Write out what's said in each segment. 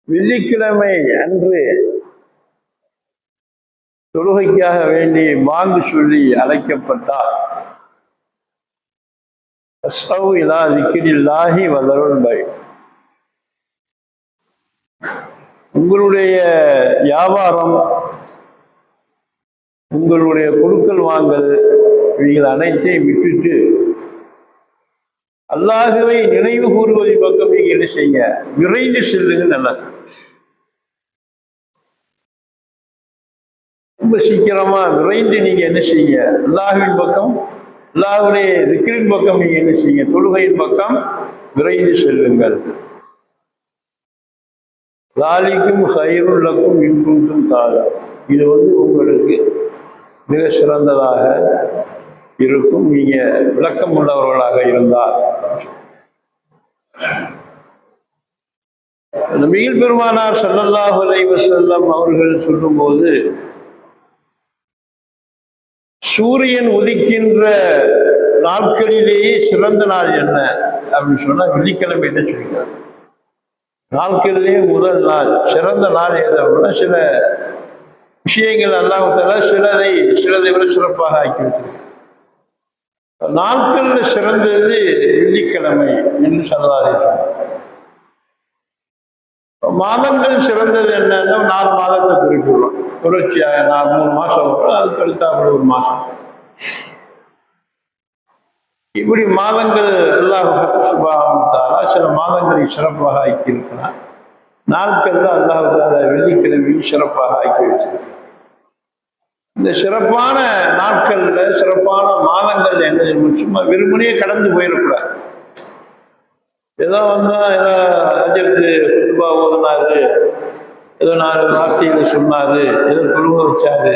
வெள்ளிக்கிழமை அன்று தொழுகைக்காக வேண்டி பாங்கு சொல்லி அழைக்கப்பட்டால் இலா திக்ரில்லாஹி வதருல் பை, உங்களுடைய வியாபாரம், உங்களுடைய கொடுக்கல் வாங்கல் இவைகள் அனைத்தையும் விட்டுட்டு அல்லாஹ்வை நினைவு கூறுவதை பக்கம் நீங்க என்ன செய்யுங்க, விரைந்து செல்லுங்க. நல்லது. ரொம்ப சீக்கிரமா விரைந்து நீங்க என்ன செய்யுங்க, அல்லாஹ்வின் பக்கம், அல்லாஹ்வுடைய திக்ரின் பக்கம் நீங்க என்ன செய்யுங்க, தொழுகையின் பக்கம் விரைந்து செல்லுங்கள். லாலிக்கும் ஹைருல்லக்கும் இன்குன்றும் தாரா, இது உங்களுக்கு மிக சிறந்ததாக இருக்கும், நீங்க விளக்கம் உள்ளவர்களாக இருந்தால். நபிகள் பெருமானார் ஸல்லல்லாஹு அலைஹி வஸல்லம் அவர்கள் சொல்லும்போது, சூரியன் உதிக்கின்ற நாட்களிலேயே சிறந்த நாள் என்ன அப்படின்னு சொன்னா வெள்ளிக்கிழமை என்ன சொல்லிக்கிறார். நாட்களிலேயே முதல் நாள் சிறந்த நாள் எது அப்படின்னா, சில விஷயங்கள் அல்லாஹ் தஆலா சிலதை விட சிறப்பாக ஆக்கி வச்சிருக்காங்க. நாட்கள்ல சிறந்தது வெள்ளிக்கிழமை என்று சொல்லலாம். மாதங்கள் சிறந்தது என்னன்னா 4 மாதத்தை குறிப்பிடுறோம். தொடர்ச்சியாக 3 மாசம் வரும், அதுக்கு அடுத்தாப்புல ஒரு மாசம். இப்படி மாதங்கள் அல்லாஹ் சுப்ஹானஹு வ தஆலா சில சிறப்பாக ஆக்கி இருக்கிறான். நாட்கள்ல அல்லாஹ் தஆலா வெள்ளிக்கிழமையும் சிறப்பாக ஆக்கி வச்சிருக்கிறான். இந்த சிறப்பான நாட்கள்ல, சிறப்பான மாதங்கள்ல என்ன, சும்மா வெறுமனே கடந்து போயிடக்கூடாது. ஏதோ ஏதோ அஜித்து குத்துபா ஓதுனாரு, ஏதோ 4 வார்த்தையில சொன்னாரு, ஏதோ தொழுக வச்சாரு,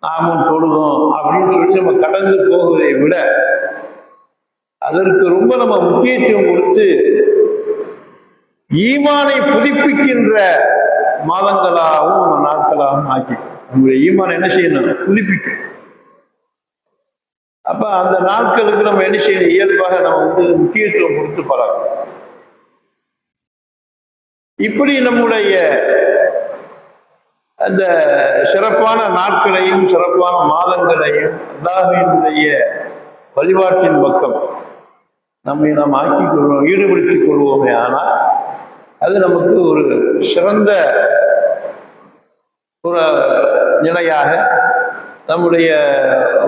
நாமும் தொழுதோம் அப்படின்னு சொல்லி நம்ம கடந்து போவதை விட அதற்கு ரொம்ப நம்ம முக்கியத்துவம் கொடுத்து ஈமானை புதுப்பிக்கின்ற மாதங்களாகவும் நாட்களாகவும் ஆக்கி நம்முடைய ஈமான் என்ன செய்யணும், புதுப்பிக்கும். அப்ப அந்த நாட்களுக்கு நம்ம என்ன செய்யணும், இயல்பாக நம்ம முக்கியத்துவம் கொடுத்து பழகும். இப்படி நம்முடைய அந்த சிறப்பான நாட்களையும் சிறப்பான மாதங்களையும் அல்லாஹ்வினுடைய வழிபாட்டின் பக்கம் நம்மை நாம் ஆக்கிக் கொள்வோம், ஈடுபடுத்திக் கொள்வோமே. ஆனால் அது நமக்கு ஒரு சிறந்த ஒரு நிலையாக நம்முடைய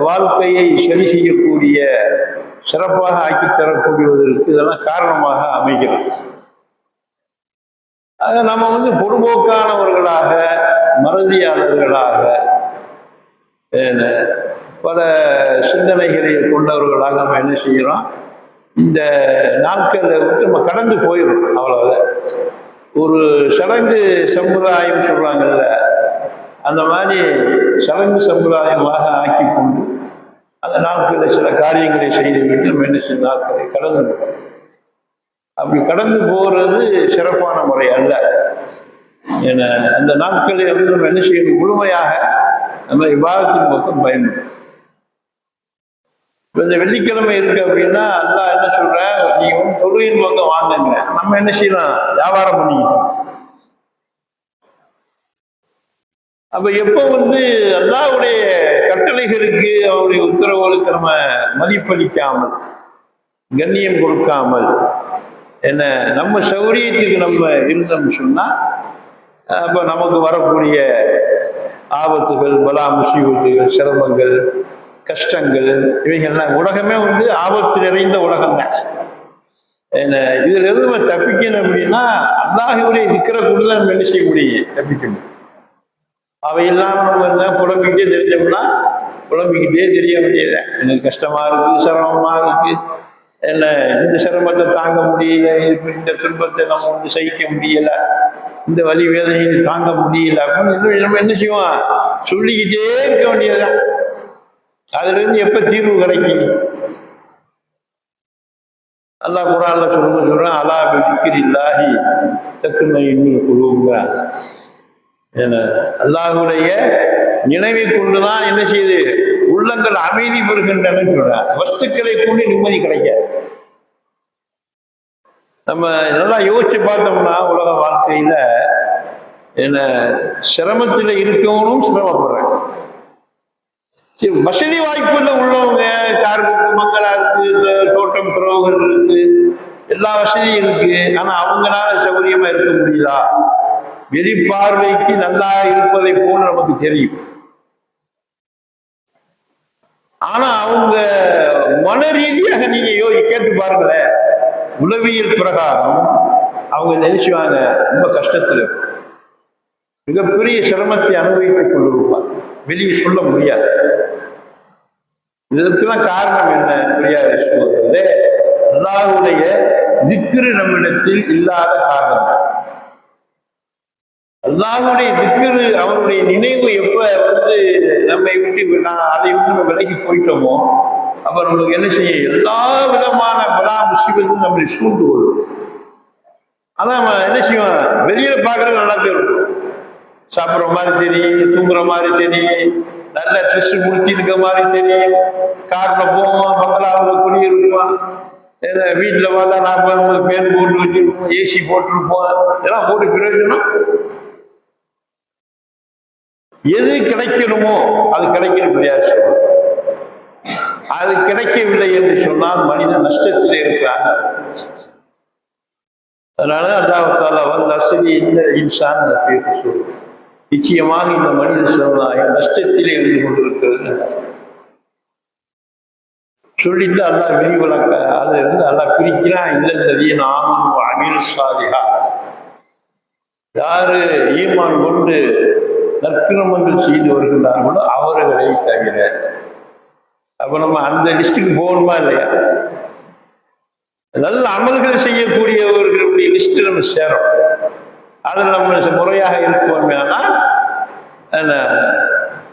வாழ்க்கையை சரி செய்யக்கூடிய, சிறப்பாக ஆக்கி தரக்கூடியதற்கு இதெல்லாம் காரணமாக அமைகிறது. அதை நம்ம பொதுபோக்கானவர்களாக, மறதியாளர்களாக, பல சிந்தனைகளை கொண்டவர்களாக நம்ம என்ன செய்கிறோம், இந்த நாட்களை விட்டு நம்ம கடந்து போயிடும். அவ்வளவுதான். ஒரு சடங்கு சம்பிரதாயம் சொல்றாங்கல்ல, அந்த மாதிரி சடங்கு சம்பிரதாயமாக ஆக்கி கொண்டு அந்த நாட்களில் சில காரியங்களை செய்துவிட்டு நம்ம என்ன செய்ய நாட்களை கடந்து போகிறோம். அப்படி கடந்து போகிறது சிறப்பான முறை அல்ல. ஏன்னா அந்த நாட்களை நம்ம என்ன செய்யணும், முழுமையாக நம்ம இபாதத்தின் பக்கம் பயன்படும். இப்போ இந்த வெள்ளிக்கிழமை இருக்கு அப்படின்னா அல்லாஹ் என்ன சொல்றேன், நீங்க தொழுகையின் பக்கம் வாங்குங்க. நம்ம என்ன செய்யலாம், வியாபாரம் பண்ணிக்கிட்டோம். அப்ப எப்போ அல்லாஹ்வுடைய கட்டளைகளுக்கு, அவருடைய உத்தரவுகளுக்கு நம்ம மதிப்பளிக்காமல், கண்ணியம் கொடுக்காமல், என்ன நம்ம சௌரியத்துக்கு நம்ம இருந்தோம்னு சொன்னா, அப்ப நமக்கு வரக்கூடிய ஆபத்துகள், பலா முசீபத்துகள், சிரமங்கள், கஷ்டங்கள், இவைகள்லாம் உலகமே ஆபத்து நிறைந்த உலகம் தான். என்ன இதுல இருந்து நம்ம தப்பிக்கணும் அப்படின்னா அல்லாஹ்வுடைய திக்ரக்குள்ள நம்ம என்ன செய்ய முடியும், தப்பிக்கணும். அவை இல்லாம நம்ம புலம்பிக்கிட்டே தெரிஞ்சோம்னா புலம்பிக்கிட்டே தெரிய முடியல. எனக்கு கஷ்டமா இருக்கு, சிரமமா இருக்கு, என்ன இந்த சிரமத்தை தாங்க முடியல, இந்த துன்பத்தை நம்ம சகிக்க முடியல, இந்த வலி வேதனையை தாங்க முடியல அப்படின்னு நம்ம என்ன செய்வோம், சொல்லிக்கிட்டே இருக்க வேண்டியதுதான். அதுல இருந்து எப்ப தீர்வு கிடைக்கும்? அல்லாஹ் குர்ஆன்ல சொல்றேன், அலா பிதிக்ரில்லாஹி தத்மஇன்னுல் குலூப். அல்லாஹ்வுடைய நினைவை கொண்டுதான் என்ன செய்யுது, உள்ளங்கள் அமைதி பெறுகின்றன சொல்றேன். வஸ்துக்களை கொண்டு நிம்மதி கிடைக்காது. நம்ம நல்லா யோசிச்சு பார்த்தோம்னா உலக வாழ்க்கையில என்ன சிரமத்தில் இருக்கவனும் சிரமப்படுறாங்க. வசதி வாய்ப்புல உள்ளவங்க, கார் இருக்கு, மங்களா இருக்கு, தோட்டம் துறவுகள் இருக்கு, எல்லா வசதியும் இருக்கு. ஆனா அவங்களால சௌகரியமா இருக்க முடியுதா? வெளிப்பார்வைக்கு நல்லா இருப்பதை போல நமக்கு தெரியும். ஆனா அவங்க மன ரீதியாக நீங்க கேட்டு பாருங்களேன். உளவியல் பிரகாரம் அவங்க நினைச்சுவாங்க ரொம்ப கஷ்டத்துல மிகப்பெரிய சிரமத்தை அனுபவித்துக் கொண்டிருப்பார். வெளியே சொல்ல முடியாது. இதற்கெல்லாம் காரணம் என்ன? புரியாத சூழலே அல்லாஹ்வுடைய திக்ரு நம்மிடத்தில் இல்லாத காரணம். அல்லாஹ்வுடைய திக்ரு, அவருடைய நினைவு எப்ப நம்மை விட்டு அதை விட்டு நம்ம விலகி போயிட்டோமோ அப்ப நமக்கு என்ன செய்யும்? எல்லா விதமான பலா முசீபத்தும் நம்மளை சூண்டு கொள்ளும். ஆனா நம்ம என்ன செய்வோம்? வெளியில பாக்குறது நல்லா தெரியும். சாப்பிட்ற மாதிரி தெரியும், தூங்குற மாதிரி தெரியும், நல்ல ட்ரெஸ் முடிச்சு இருக்க மாதிரி தெரியும், கார்ல போவோம், பங்களாவில் குடியிருப்போம், வீட்டில் பார்த்தா 40 ஃபேன் போட்டு வச்சிருப்போம், ஏசி போட்டிருப்போம். இதெல்லாம் போட்டு பிரயோஜனம்? எது கிடைக்கணுமோ அது கிடைக்கணும் கிடையாது. அது கிடைக்கவில்லை என்று சொன்னால் மனிதன் நஷ்டத்திலே இருக்கிறான். அதனால அல்லாஹ் இந்த இன்சான் நிச்சயமாக இந்த மனித சமுதாயம் நஷ்டத்திலே இருந்து கொண்டிருக்கிறது சொல்லிட்டு அல்லாஹ் விரிவழக்க அதுல இருந்து அல்லாஹ் பிரிக்கிறான். இல்லல்லதீன ஆமனு வ அமிலு ஸாலிஹாத், யாரு ஈமான் கொண்டு நற்கிரமங்கள் செய்து வருகின்றார்களோ அவர்களை தவிர. அப்ப நம்ம அந்த லிஸ்டுக்கு போகணுமா இல்லையா? நல்ல அமல்கள் செய்யக்கூடியவர்களுடைய லிஸ்ட் நம்ம சேரும். அதில் நம்ம முறையாக இருப்போமே. ஆனால்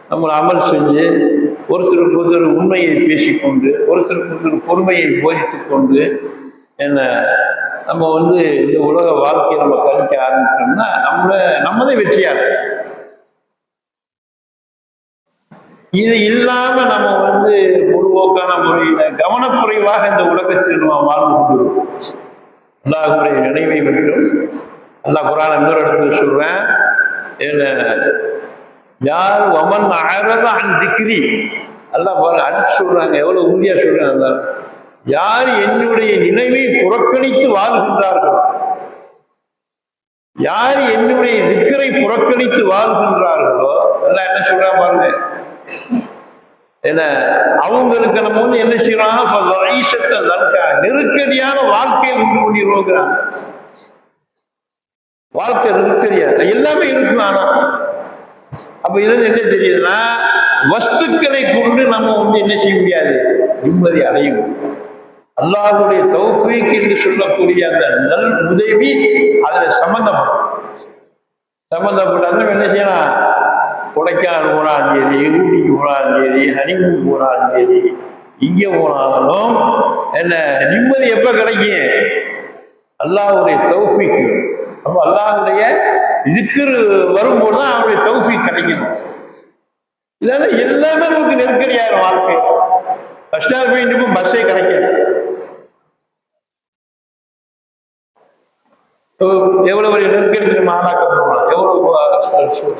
நம்ம அமல் செஞ்சு ஒருத்தருக்கு ஒருத்தர் உண்மையை பேசிக்கொண்டு ஒருத்தருக்கு ஒருத்தர் பொறுமையை போதித்துக் கொண்டு நம்ம இந்த உலக வாழ்க்கையை நம்ம கழிக்க ஆரம்பிச்சோம்னா நம்மளே வெற்றியாகும். இது இல்லாம நம்ம பொதுவோக்கான முறையில கவனக்குறைவாக இந்த உலகத்தில் நம்ம வாழ்ந்து கொண்டிருக்கோம். அல்லாஹ்வுடைய நினைவை வேண்டும். அல்லாஹ் குர்ஆன் இன்னொரு இடத்துல சொல்றேன், யார் வமன் அஅரத அன் திக்ரி, அல்லாஹ் பாருங்க அடுத்து சொல்றாங்க, எவ்வளவு உறுதியா சொல்றாங்க. அல்லாஹ் யார் என்னுடைய நினைவை புறக்கணித்து வாழ்கின்றார்களோ, யார் என்னுடைய திக்ரை புறக்கணித்து வாழ்கின்றார்களோ, அல்லாஹ் என்ன சொல்றாங்க பாருங்க, அவங்களுக்கு நம்ம என்ன செய்யறாங்க? நெருக்கடியான வாழ்க்கையை உண்டு பண்ணிடுவோங்கிறாங்க. வாழ்க்கை நெருக்கடியா எல்லாமே இருக்கு. ஆனா அப்ப இதுல என்ன தெரியுதுன்னா, வஸ்துக்களை கொண்டு நம்ம என்ன செய்ய முடியாது? நிம்மதி அடையும். அல்லாஹ்வுடைய தௌஃபீக் என்று சொல்லக்கூடிய அந்த நல் உதவி அதுல சம்பந்தப்பட்டாலும் என்ன செய்யலாம்? கொடைக்கானல் போனாலும் சரி, ஊட்டிக்கு போனாலும் சரி, ஹனிமூன் போனாலும் சரி, இங்க போனாலும் நிம்மதி எப்ப கிடைக்கும்? அல்லாஹ்வுடைய தௌஃபீக். அப்போ அல்லாஹ்வுடைய திக்ர் வரும்போது தான் அவருடைய தௌஃபீக் கிடைக்கணும். இல்லைன்னா எல்லாமே நமக்கு நெருக்கடியாயிரும். வாழ்க்கை கஷ்டம் போய் நிற்கும், பஸ்ஸே கிடைக்கும். எவ்வளவு ஒரு நெருக்கடி நம்ம ஆளாக்கப்படுவோம், எவ்வளவு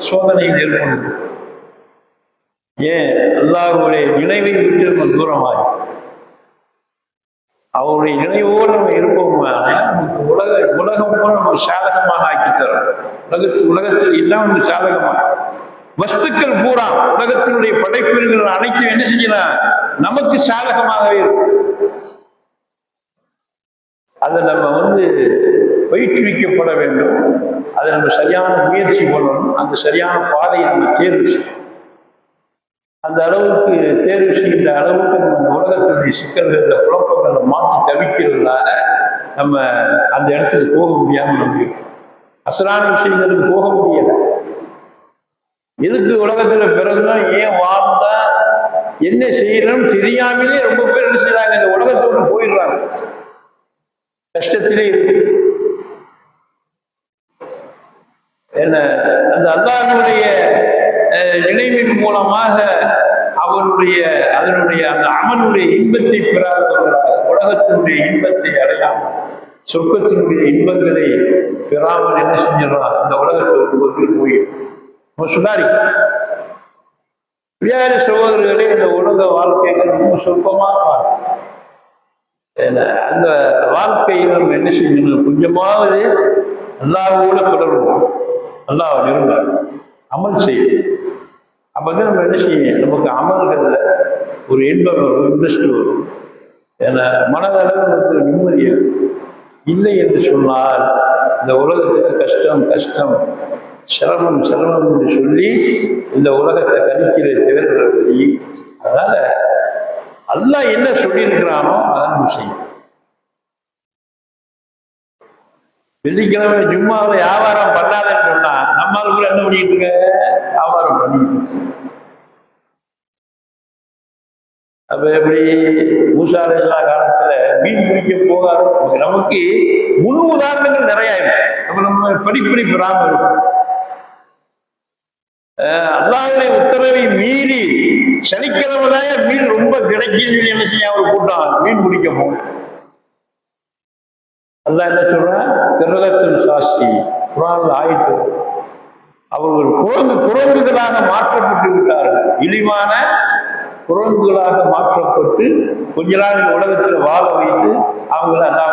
சோதனைகள் ஏற்படுது. ஏன்? அல்லாஹ்வுடைய நினைவை விட்டு நம்ம தூரமாகி அவருடைய நினைவோடு நம்ம இருப்போம். உலகம் கூட நமக்கு சாதகமாக ஆக்கி தரும். உலகத்தில் எல்லாம் நமக்கு சாதகமாக வஸ்துக்கள் பூரா உலகத்தினுடைய படைப்பில்கள் அனைத்தும் என்ன செஞ்சலாம்? நமக்கு சாதகமாகவே இருக்கும். அதை நம்ம பயிற்றுவிக்கப்பட வேண்டும். அதை நம்ம சரியான முயற்சி பண்ணணும். அந்த சரியான பாதையை நம்ம தேர்வு செய்யணும். அந்த அளவுக்கு தேர்வு செய்கின்ற அளவுக்கு நம்ம உலகத்தினுடைய சிக்கல்களில் குழப்பங்களை மாற்றி தவிக்கிறதுனால நம்ம அந்த இடத்துக்கு போக முடியாமல் நம்ம அசலான விஷயங்களுக்கு போக முடியலை. எதுக்கு உலகத்தில் பிறந்தோம், ஏன் வாழ்ந்தா, என்ன செய்யணும்னு தெரியாமலே ரொம்ப பேர் என்ன செய்யறாங்க? இந்த உலகத்தோடு போயிடுறாங்க. கஷ்டத்திலே அந்த அல்லாஹ்வுடைய நினைவின் மூலமாக அதனுடைய அந்த அமலுடைய இன்பத்தை பெறாதவர்களாக, உலகத்தினுடைய இன்பத்தை அடையாமல் சொர்க்கத்தினுடைய இன்பங்களை பெறாமல் என்ன செஞ்சிடறான், இந்த உலகத்தை போய் சுதாரிக்கும். வியார சகோதரர்களே, இந்த உலக வாழ்க்கைகள் ரொம்ப சொற்பமான வாழ்க்கை. அந்த வாழ்க்கையை நம்ம என்ன செய்யணும், கொஞ்சமாவது அல்லாஹ்வோட தொடர்பு, அல்லாஹ் விரும்ப அமல் செய்யும். அப்பதான் நம்ம என்ன செய்யணும், நமக்கு அமல்கள்ல ஒரு இன்பம் வரும், இன்ட்ரெஸ்ட் வரும். ஏன்னா மனதளவு நமக்கு நிம்மதி இல்லை என்று சொன்னால் இந்த உலகத்தில் கஷ்டம் கஷ்டம், சிரமம் சிரமம் என்று சொல்லி இந்த உலகத்தை கழிக்கிற திறப்பதி. அதனால அல்லாஹ் என்ன சொல்லியிருக்கிறானோ அதை நம்ம செய்யணும். வெள்ளிக்கிழமை ஜும்மாவை வியாபாரம் பண்ணாதன்னு சொன்னா நம்மளுக்கு என்ன பண்ணிட்டு இருக்க, வியாபாரம் பண்ணிட்டு. அப்ப எப்படி மூசா அலைஹிஸ்ஸலாம் காலத்துல மீன் பிடிக்க போகாது, நமக்கு முன் உதாரணங்கள் நிறைய இருக்கு. அப்ப நம்ம படிப்படி பெறாம இருக்கும். அல்லாஹ்வுடைய உத்தரவை மீறி சனிக்கிழமைதான் மீன் ரொம்ப கிடைக்குது என்ன செய்ய ஒரு கூட்டம் மீன் பிடிக்க போகும். அல்லாஹ் என்ன சொல்றான், கிரகத்தில் சாட்சி குர்ஆன்ல ஆயத்து, அவர்கள் குரங்குகளாக மாற்றப்பட்டு விட்டார்கள். இழிவான குரங்குகளாக மாற்றப்பட்டு கொஞ்ச நாள் இந்த உலகத்தில் வாழ வைத்து அவங்கள அல்லாஹ்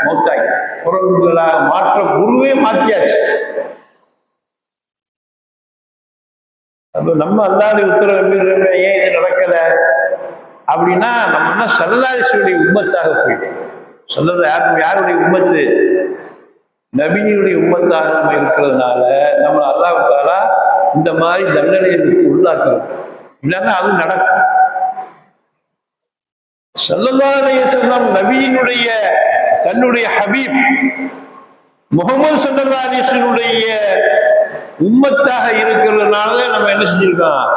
மௌத்தாய் குரங்குகளாக மாற்ற குருவே மாற்றியாச்சு. அப்ப நம்ம அல்லாஹ்வுடைய உத்தரவை மீறுறோம், ஏன் இது நடக்கல அப்படின்னா நம்ம என்ன ஸல்லல்லாஹு உம்மத்தாக போயிடும். யாருடைய உம்மத்து, நபியுடைய உம்மத்தாக நம்ம இருக்கிறதுனால நம்ம அல்லாஹ் தஆலா இந்த மாதிரி தண்டனைகளுக்கு உள்ளாக்குறது. இல்லைன்னா அது நடக்கும். ஸல்லல்லாஹு அலைஹி வஸல்லம் நபியினுடைய தன்னுடைய ஹபீப் முஹம்மது ஸல்லல்லாஹு அலைஹி வஸல்லுடைய உம்மத்தாக இருக்கிறதுனால நம்ம என்ன செஞ்சிருக்கோம்,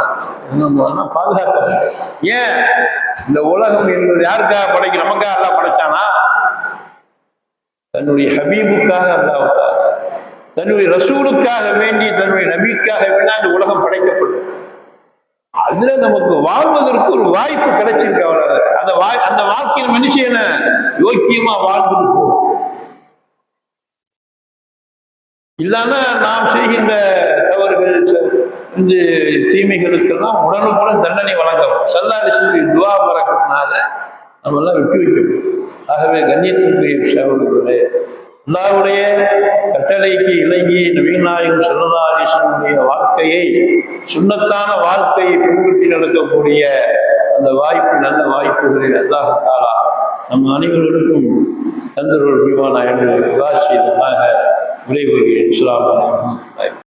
நம்ம பாதுகாக்க. ஏன் இந்த உலகம் என்பது யாருக்காக படைக்க, நமக்காக அல்லாஹ் படைச்சானா? தன்னுடைய ஹபீபுக்காக அல்லாஹ், தன்னுடைய ரசூலுக்காக வேண்டி, தன்னுடைய நபிக்காக வேண்டி அந்த உலகம் படைக்கப்படும். அதுல நமக்கு வாழ்வதற்கு ஒரு வாய்ப்பு கிடைச்சிருக்கு. அவ்வளவு அந்த வாழ்க்கையில் மனுஷன யோக்கியமா வாழ்ந்துட்டு போகும். இல்லைன்னா நாம் செய்கின்ற தவறுகள் இந்த தீமைகளுக்கெல்லாம் உடனுக்குடன் தண்டனை வழங்கப்படும். ஸல்லல்லாஹு அலைஹி வஸல்லம் துஆ பரக்கத்தினால நம்ம எல்லாம் விட்டு வைக்கப்படும். ஆகவே கண்ணியத்திற்குரிய சகோதரர்களே, அல்லாஹ்வுடைய கட்டளைக்கு இணங்கி நபிகள் நாயகம் ஸல்லல்லாஹு அலைஹி வஸல்லம் வாழ்க்கையை, சுன்னத்தான வாழ்க்கையை பின்பற்றி நடக்கக்கூடிய அந்த வாய்ப்பு, நல்ல வாய்ப்புகளில் அல்லாஹ் தஆலா நம் அனைவருக்கும் தந்தருள் புரிவானாக என்று விரிவுரைகிறேன். அஸ்ஸலாமு அலைக்கும்.